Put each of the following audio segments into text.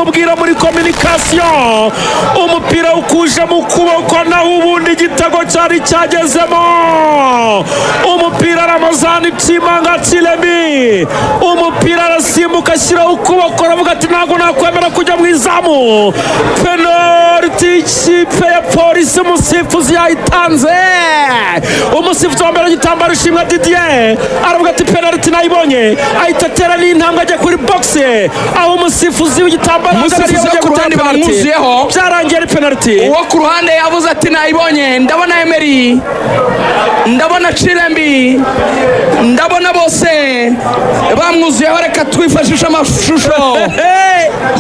bakamubwira muri communication umupira ukuje mu kuboko naho ubundi igitego cyari cyagezemo. Umupira Ramazani Chimanga Chilemi, umupira arasimbuka ashyiraho ukuboko aravuga ati ntabwo nakwemera kujya mu izamu. Penalty ikipe ya Polisi, umusifuzi yayitanze. Umusifuzi wa mbere w'igitambaro Ishimwe Didier aravuga ati penalty nayibonye, ahita atera n'intambwe ajya kuri box aho umusifuzi w'igitambaro byarangiye ari penalty. Uwo ku ruhande yavuze ati nayibonye, ndabona Emery, ndabona Chilembi, ndabona bose bamwuzuyeho. Reka twifashishe amashusho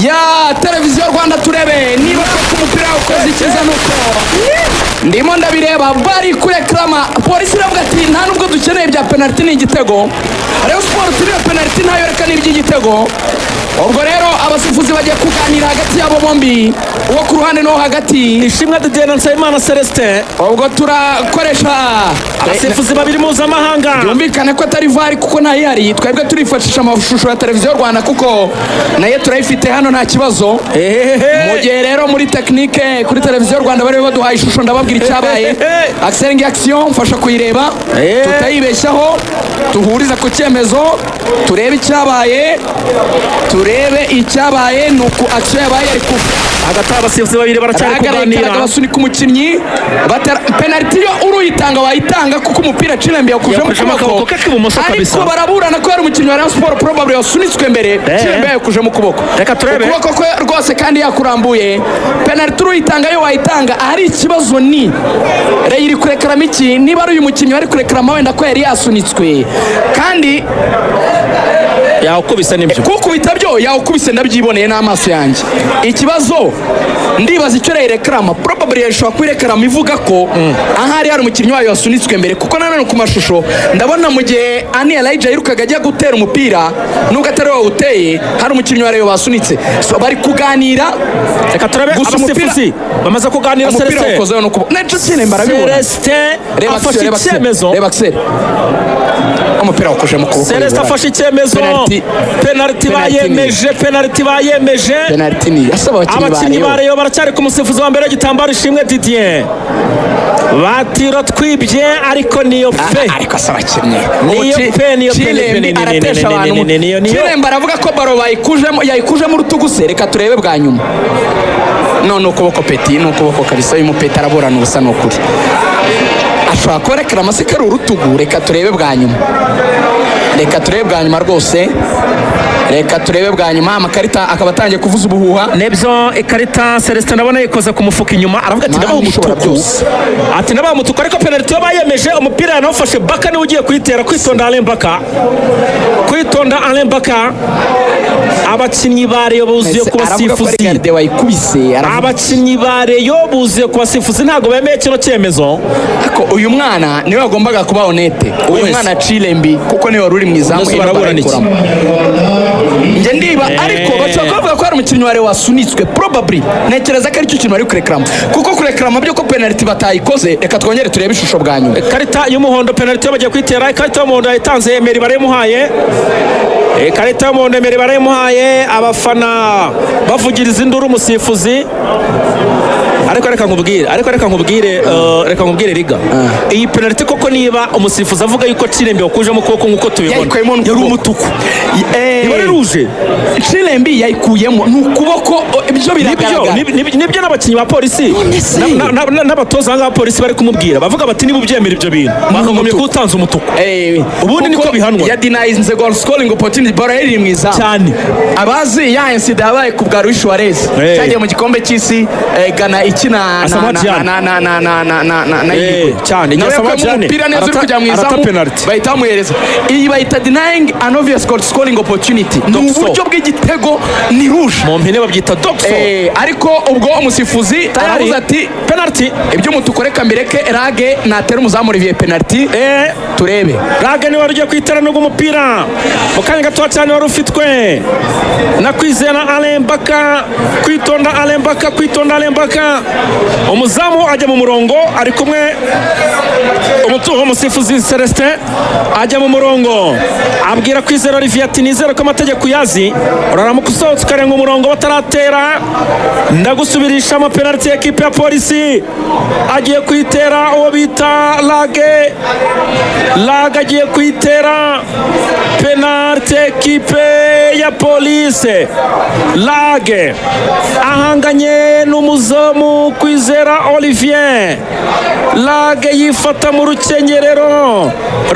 ya televiziyo Rwanda turebe niba koko umupira ukoze ikiza. Nuko ndimo ndabireba bari kureklama. Polisi iravuga ati nta nubwo dukeneye bya penalty, ni igitego. Rayon Sport turi penalty nayo reka ni iby'igitego. Ubwo rero abasifuzi bagiye kuganira hagati yabo bombi, uwo ku ruhande no hagati Ishimwe Didier na Nsabimana Celestin. Ubwo turakoresha abasifuzi babiri mpuzamahanga. Byumvikane ko atari VAR kuko nta yari, twebwe turifashisha amashusho ya televiziyo Rwanda kuko naye turayifite hano nta kibazo. Mu gihe rero muri technique kuri televiziyo Rwanda bari baduhaye ishusho ndababwira icyabaye. Accéléré action mfasha kuyireba tutayibeshyaho, tuhuriza ku cyemezo, turebe icyabaye, turebe icyabaye. Nuko action yabaye ariko hagati abasifuzi babiri baracyari kuganira. Basunika umukinnyi penalty yo uruyitanga wayitanga kuko umupira Chilembi yakuje mu kuboko ariko baraburana ko yari umukinnyi wa Rayon Sport probably wasunitswe mbere. Chilembi yakuje mu kuboko, reka turebe ukuboko ko rwose kandi yakurambuye. Penalty uruyitanga yo wayitanga, ahari ikibazo ni iri kurekarama iki, niba ari uyu mukinnyi wari kurekarama wenda ko yari yasunitswe kandi yakubise n'ibyo kukubita byo yakubise ndabyiboneye n'amaso yanjye. Ikibazo ndibaza icyo reklama probably yashobora kwireklama ivuga ko ahari hari umukinnyi wayo wasunitswe mbere, kuko nanone ku mashusho ndabona mu gihe Ani Elijah yirukaga ajya gutera umupira nubwo atari wowe uteye, hari umukinnyi wa Rayon wasunitse. So bari kuganira, reka turebe abasifuzi bamaze kuganira. Celestin afashe icyemezo, reba Axel umupira wakoje mu kuboko. Celestin afashe icyemezo, penalty bayemeje, penalty bayemeje. Penalty ni abakinnyi ba Rayon baracyari ku musifuzi wa mbere w'igitambaro Ishimwe Didier. Batiro twibye ariko niyo pe, ariko asabakinnyi niyo pe, niyo Chilembi aratesha abantu. Chilembi aravuga ko baro yayikujemo urutugu se. Reka turebe bwa nyuma. None ukuboko peti, n'ukuboko kabisa uyu mupeti araburana ubusa n'ukuri. Ashobora kurekera amasekero urutugu. Reka turebe bwa nyuma, reka turebe bwa nyuma rwose, reka turebe bwa nyuma. Amakarita akaba atangiye kuvuza ubuhuha. Nebyo ikarita Celestin ndabona yikoze ku mufuka inyuma, aravuga ati ndabaho umutuku, ati ndabaho umutuku. Ariko penalty bayemeje, umupira yanawufashe Baka niwe ugiye kuyitera. Kwitonda Alain Baka, kwitonda Alain Baka. Abakinnyi ba Rayon buzuye ku basifuzi, abakinnyi ba Rayon buzuye ku basifuzi ntabwo bemeye kino cyemezo. Ako uyu mwana niwe wagombaga kuba honete, uyu mwana Chilembi kuko niwe wari uri mu izamu. Nge ndiba ariko bashobora kuvuga ko hari umukinnyi wa Rayon wasunitswe probably. Ntekereza ko ari cyo kintu bari kureklama, kuko kureklama byo ko penalty batayikoze. Reka twongere turebe ishusho bwa nyuma. Karita y'umuhondo penalty bagiye kwitera. Karita y'umuhondo yatanze Emery barayimuhaye. Karita y'umuhondo Emery barayimuhaye, abafana bavugiriza induru umusifuzi. Ariko reka nkubwire Riga, iyi penalty koko niba umusifuzi avuga yuko Chilembi wakuje mu kuboko nkuko tubibona yari umutuku, ibara ruje Chilembi yayikuyemo n'ukuboko, ibyo biragaragara. Nibyo n'abakinnyi ba Polisi n'abatoza ba Polisi bari kumubwira, bavuga bati niba ubyemera ibyo bintu mwakagombye kutanza umutuku. Ubundi niko bihanwa. Ya denies goal scoring opportunity bara iri mu izamu cyane. Abazi ya incident yabaye ku bwa Luis Suarez cyagiye mu gikombe cy'isi Ghana ikina cyane umupira neza uri kujya mu izamu bahita bamuhereza. Iyi bayita denying an obvious goal scoring opportunity. Ni uburyo bw'igitego, ni rouge mu mpine babyita doxo. Ariko ubwo umusifuzi aravuze ati penalty, ibyo umutuku reka mbireke Rage natera umuzamu Olivier penalty. Turebe Rage ni wari ugiye kwitera n'ubwo umupira mu kanya gato cyane wari ufitwe na Kwizera Alain Baka. Kwitonda Alain Baka, kwitonda Alain Baka. Umuzamu ajya mu murongo, ari kumwe umusifuzi Celestin ajya mu murongo abwira Kwizera Olivier ati nizere ko amategeko uyazi, uraramuka usohotse ukarenga umurongo bataratera ndagusubirishamo penaliti ya ekipe ya polisi. Agiye kuyitera uwo bita Lage agiye kuyitera penaliti ekipe ya polisi. Lage ahanganye n'umuzamu Kwizera Olivier. Lage yifata mu rukenyerero,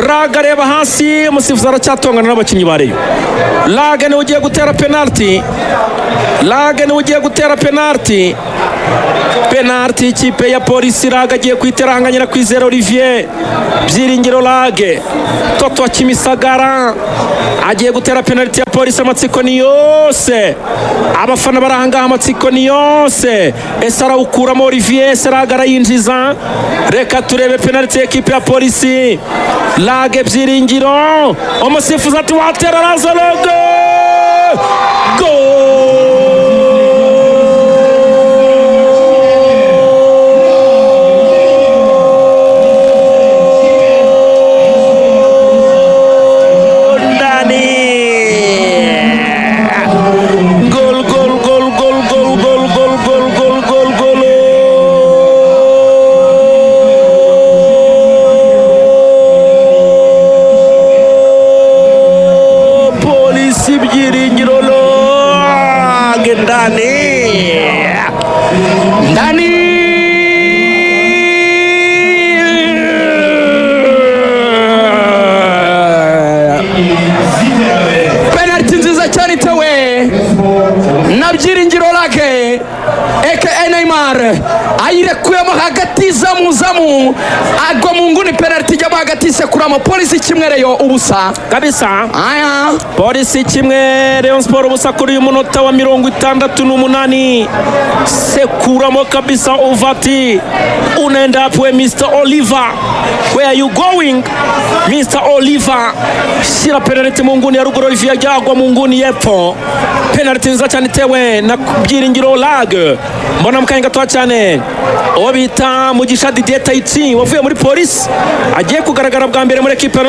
Lage areba hasi, umusifuzi aracyatongana n'abakinnyi ba Rayon. Lage niwe ugiye gutera penaliti, penaliti ikipe ya polisi. Lage agiye kuyitera ahanganye na Kwizera Olivier. Byiringiro Lage, Toto wa Kimisagara agiye gutera penaliti ya polisi. Amatsiko ni yose, abafana barahangaha, amatsiko ni yose. Ese arawukuramo Olivier, ese Lage arayinjiza? Reka turebe penaliti ya ekipe ya polisi. Lage, Byiringiro, umusifuzi ati watera araza Lage. Byiringiro Lage ndani penaliti nziza cyane itewe na Byiringiro Lage aka Neymar, ayirekuyemo hagati zamu agwa mu nguni. Penaliti ijyamo hagati, sekuramo polisi kimwe Rayon ubusa kabisa. Aya polisi kimwe Rayon Sport ubusa kuri uyu munota wa 68. Sekuramo kabisa. Uvati unaenda hapo Mr. Oliver, where are you going Mr. Oliver? Shira penaliti mu nguni ya ruguru, Olivier ajagwa mu nguni yepfo. Penaliti nziza cyane itewe na Byiringiro Lage. Mbona mukanya gato cyane uwo bita Mugisha Didier Taitsi wavuye muri polisi agiye kugaragara bwa mbere muri ekipe